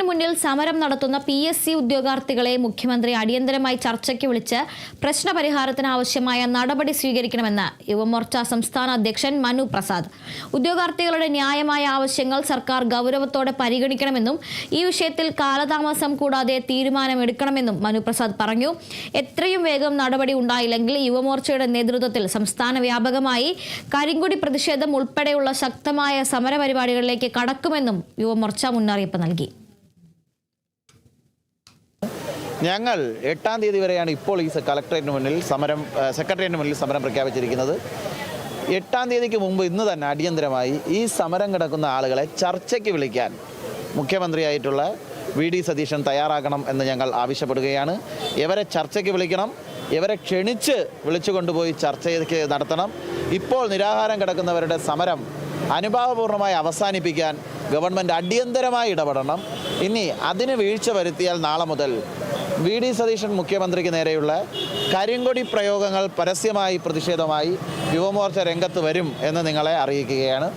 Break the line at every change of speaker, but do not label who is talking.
മുന്നിൽ സമരം നടത്തുന്ന PSC ഉദ്യോഗാർത്ഥികളെ മുഖ്യമന്ത്രി അടിയന്തരമായി ചർച്ചയ്ക്ക് വിളിച്ച് പ്രശ്നപരിഹാരത്തിന് ആവശ്യമായ നടപടി സ്വീകരിക്കണമെന്ന് യുവമോർച്ച സംസ്ഥാന അധ്യക്ഷൻ മനു പ്രസാദ്. ഉദ്യോഗാർത്ഥികളുടെ ന്യായമായ ആവശ്യങ്ങൾ സർക്കാർ ഗൗരവത്തോടെ പരിഗണിക്കണമെന്നും ഈ വിഷയത്തിൽ കാലതാമസം കൂടാതെ തീരുമാനമെടുക്കണമെന്നും മനു പ്രസാദ് പറഞ്ഞു. എത്രയും വേഗം നടപടി ഉണ്ടായില്ലെങ്കിൽ യുവമോർച്ചയുടെ നേതൃത്വത്തിൽ സംസ്ഥാന വ്യാപകമായി കരിങ്കൊടി പ്രതിഷേധം ഉൾപ്പെടെയുള്ള ശക്തമായ സമരപരിപാടികളിലേക്ക് കടക്കുമെന്നും യുവമോർച്ച മുന്നറിയിപ്പ് നൽകി.
ഞങ്ങൾ 8-ാം തീയതി വരെയാണ് ഇപ്പോൾ ഈ സെക്രട്ടേറിയറ്റിന് മുന്നിൽ സമരം പ്രഖ്യാപിച്ചിരിക്കുന്നത്. 8-ാം തീയതിക്ക് മുമ്പ് ഇന്ന് തന്നെ അടിയന്തരമായി ഈ സമരം കിടക്കുന്ന ആളുകളെ ചർച്ചയ്ക്ക് വിളിക്കാൻ മുഖ്യമന്ത്രിയായിട്ടുള്ള VD സതീശൻ തയ്യാറാകണം എന്ന് ഞങ്ങൾ ആവശ്യപ്പെടുകയാണ്. ഇവരെ ചർച്ചയ്ക്ക് വിളിക്കണം, ഇവരെ ക്ഷണിച്ച് വിളിച്ചു കൊണ്ടുപോയി ചർച്ചയ്ക്ക് നടത്തണം. ഇപ്പോൾ നിരാഹാരം കിടക്കുന്നവരുടെ സമരം അനുഭാവപൂർണ്ണമായി അവസാനിപ്പിക്കാൻ ഗവൺമെൻറ് അടിയന്തരമായി ഇടപെടണം. ഇനി അതിന് വീഴ്ച വരുത്തിയാൽ നാളെ മുതൽ VD സതീശൻ മുഖ്യമന്ത്രിക്ക് നേരെയുള്ള കരിങ്കൊടി പ്രയോഗങ്ങൾ പരസ്യമായി പ്രതിഷേധമായി യുവമോർച്ച രംഗത്ത് വരും എന്ന് നിങ്ങളെ അറിയിക്കുകയാണ്.